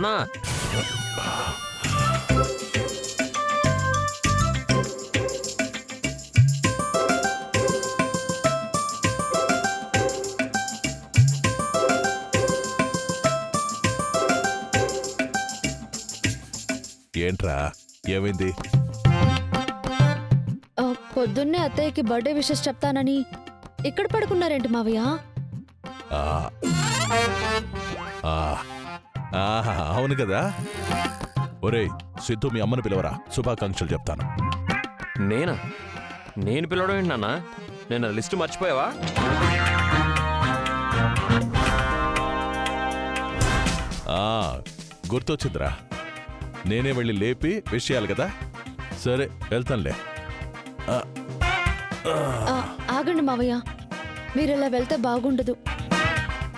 నానా ఏంట్రా ఏమైంది? పొద్దున్నే అత్తయ్యకి బర్త్డే విషెస్ చెప్తానని ఇక్కడ పడుకున్నారేంటి మావయ్య? ఆ, ఆ, ఆహా, అవును కదా. ఒరేయ్ సిద్ధు, మీ అమ్మను పిలవరా, శుభాకాంక్షలు చెప్తాను. నేను పిలవడం ఏంటి నాన్న? నేను లిస్ట్ మర్చిపోయావా? గుర్తొచ్చిందిరా, నేనే వెళ్ళి లేపి విషయాలు కదా. సరే వెళ్తానులే. ఆగండి మావయ్య, మీరిలా వెళ్తే బాగుండదు.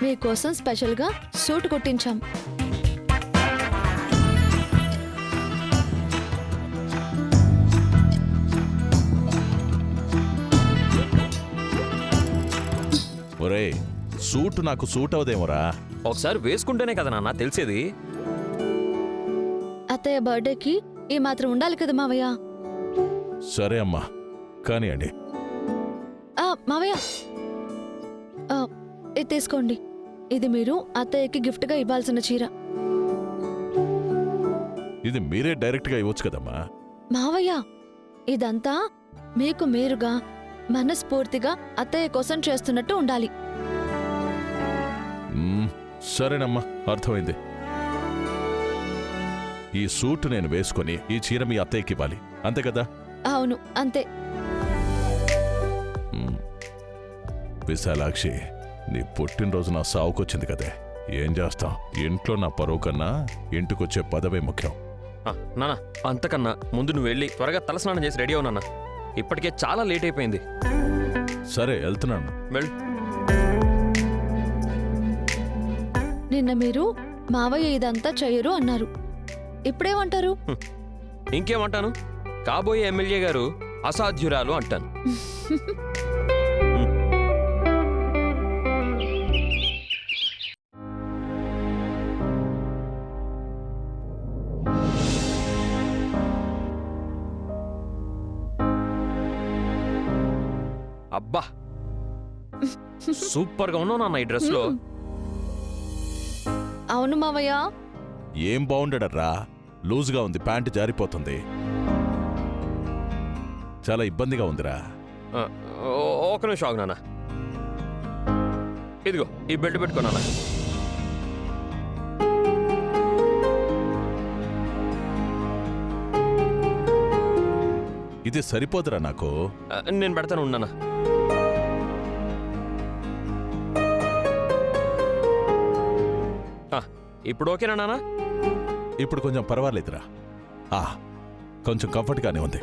మీకోసం స్పెషల్గా సూట్ కుట్టించాం. ఒరేయ్ సూట్ నాకు సూట్ అవదేమోరా. ఒకసారి వేసుకుంటేనే కదా నాన్న తెలిసేది. అత్తయ్య బర్త్డేకి ఈ మాత్రం ఉండాలి కదా మావయ్య. సరే అమ్మా, కానివ్వండి. మావయ్య, ఇది తీసుకోండి. ఇది మీరు అత్తయ్యకి గిఫ్ట్గా ఇవ్వాల్సిన చీర. ఇది మీరే డైరెక్ట్గా ఇవ్వచ్చు కదమ్మా. మావయ్య, ఇదంతా మీకు మీరుగా మనస్ఫూర్తిగా అత్తయ్య కోసం చేస్తున్నట్టు ఉండాలి. సరేనమ్మా, అర్థమైంది. ఈ సూట్ నేను వేసుకొని ఈ చీర మీ అత్తయ్యకి ఇవ్వాలి, అంతే కదా? అవును, అంతే. విశాలాక్షి, నీ పుట్టినరోజు నా సావుకొచ్చింది కదే. ఏం చేస్తాం, ఇంట్లో నా పరువు కన్నా ఇంటికొచ్చే పదవే ముఖ్యం. నాన్న, అంతకన్నా ముందు నువ్వు వెళ్ళి త్వరగా తలస్నానం చేసి రెడీ అవు నాన్న. ఇప్పటికే చాలా లేట్ అయిపోయింది. సరే వెళ్తున్నాను. వెళ్ళు. నిన్న మీరు మావయ్య ఇదంతా చెయ్యరు అన్నారు. ఇప్పుడేమంటారు? ఇంకేమంటాను? కాబోయే ఎమ్మెల్యే గారు అసాధ్యురాలు అంటాను. అబ్బా, సూపర్ గా ఉన్నావు నాన్న ఈ డ్రెస్ లో. అవును మావయ్య. ఏం బాగుండడర్రా, లూజ్గా ఉంది, ప్యాంటు జారిపోతుంది, చాలా ఇబ్బందిగా ఉందిరా. ఒక నిమిషం ఆగు నాన్న. ఇదిగో ఈ బెల్ట్ పెట్టుకో నాన్న. ఇది సరిపోదురా నాకు. నేను పెడతాను ఉన్నానా. ఇప్పుడు ఓకేనా నాన్న? ఇప్పుడు కొంచెం పర్వాలేదురా, కొంచెం కంఫర్ట్గానే ఉంది.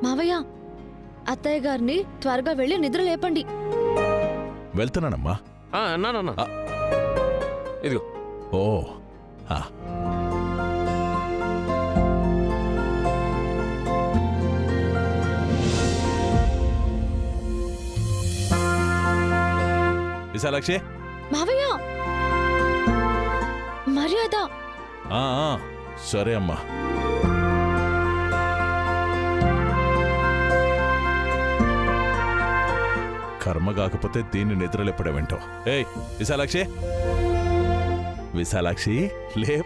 మావయ్య, అత్తయ్య గారిని త్వరగా వెళ్ళి నిద్ర లేపండి. వెళ్తున్నానమ్మా. నాన్న ఇదిగో. ఓ విశాలాక్షి. మావయ్య, మర్యాద. సరే అమ్మా. కర్మ కాకపోతే దీన్ని నిద్రలేపడమేంటో. ఏయ్ విశాలాక్షి, విశాలాక్షి లే.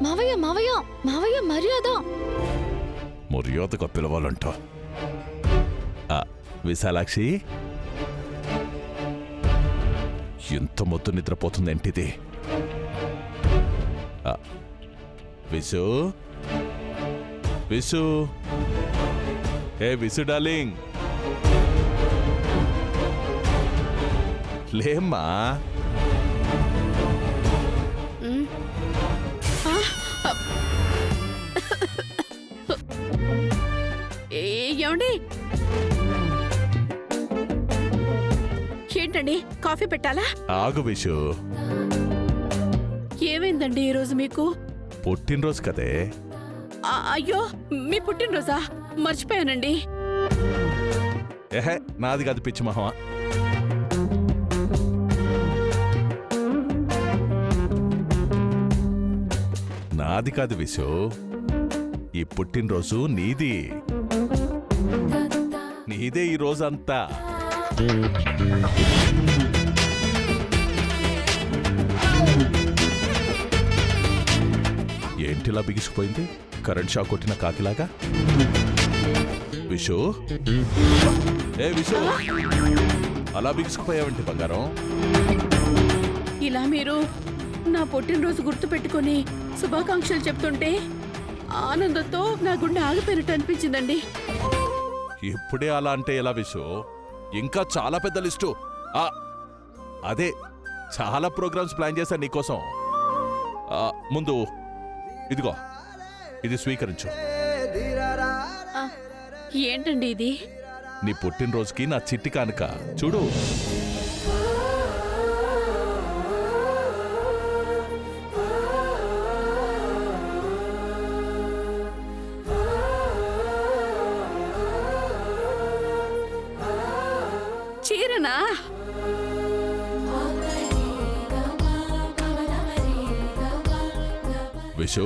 మావయ్య మావయ్య మావయ్య, మర్యాద. మర్యాదగా పిలవాలంట. విశాలాక్షి, ఎంత మొత్తం నిద్రపోతుందేంటిది? విసు, విసు, ఏ విసు డార్లింగ్, లేమ్మా. ఏమండి, ఏంటండి కాఫీ పెట్టాలా? ఆగు విషు. ఏమైందండి ఈరోజు మీకు? పుట్టినరోజు కదే. అయ్యో, మీ పుట్టినరోజా? మర్చిపోయానండి. ఏహే, నాది కాదు పిచ్చి మొహమా. నాది కాదు విశు, ఈ పుట్టినరోజు నీది. నీదే ఈ రోజంతా. ఏంటిలా బిగిసిపోయింది, కరెంట్ షాక్ కొట్టిన కాకిలాగా? విశు, ఏ విశు, అలా బిగుసుకుపోయావంటి బంగారం? ఇలా మీరు నా పుట్టినరోజు గుర్తు పెట్టుకుని శుభాకాంక్షలు చెప్తుంటే ఆనందంతో నా గుండె ఆగిపోయినట్టు అనిపించిందండి. ఇప్పుడే అలా అంటే ఎలా విశు? ఇంకా చాలా పెద్ద లిస్టు. అదే చాలా ప్రోగ్రామ్స్ ప్లాన్ చేశాను నీకోసం. ముందు ఇదిగో, ఇది స్వీకరించు. ఆ, ఏంటండి ఇది? నీ పుట్టినరోజుకి నా చిట్టి కానుక. చూడు. చీరనా? విశు,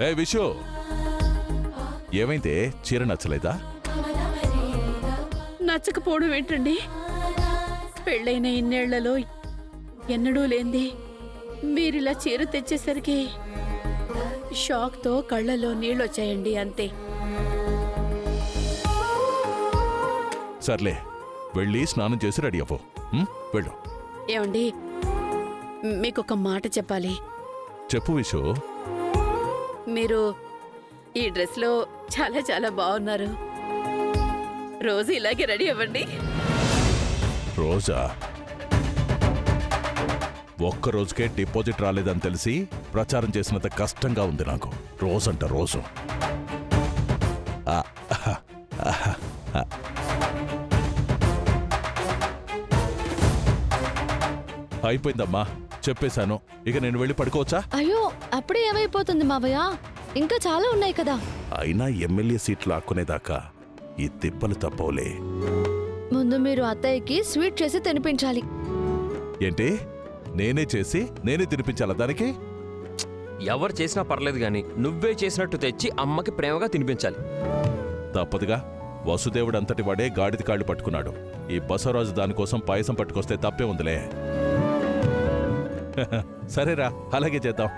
ఏ విశు, ఏమైందే? చీర నచ్చలేదా? నచ్చకపోవడం ఏంటండి? పెళ్ళైన ఇన్నేళ్లలో ఎన్నడూ లేంది మీరిలా చీర తెచ్చేసరికి షాక్తో కళ్ళలో నీళ్ళొచ్చాయండి, అంతే. సర్లే, వెళ్ళి స్నానం చేసి రెడీ అవ్వు. వెళ్ళు. ఏమండి, మీకొక మాట చెప్పాలి. చెప్పు విశు. మీరు ఈ డ్రెస్లో చాలా చాలా బాగున్నారు. రోజు ఇలాగే రెడీ అవ్వండి. రోజా? ఒక్క రోజుకే డిపాజిట్ రాలేదని తెలిసి ప్రచారం చేసినంత కష్టంగా ఉంది నాకు. రోజంట రోజు. అయిపోయిందమ్మా, చెప్పేశాను. ఇక నేను వెళ్ళి పడుకోవచ్చా? అయ్యో, అప్పుడే ఏమైపోతుంది మావయ్య? ఇంకా చాలా ఉన్నాయి కదా. అయినా ఎమ్మెల్యే సీట్లు ఆక్కునేదాకా ఈ తిప్పలు తప్పవులే. ముందు మీరు అత్తయ్యకి స్వీట్ చేసి తినిపించాలి. ఏంటి? నేనే చేసి నేనే తినిపించాలా దానికి? ఎవరు చేసినా పర్లేదు గాని నువ్వే చేసినట్టు తెచ్చి అమ్మకి ప్రేమగా తినిపించాలి. తప్పదుగా. వసుదేవుడు అంతటి వాడే గాడిద కాళ్ళు పట్టుకున్నాడు. ఈ బసవరాజు దానికోసం పాయసం పట్టుకొస్తే తప్పే ఉందిలే. సరేరా, అలాగే చేద్దాం.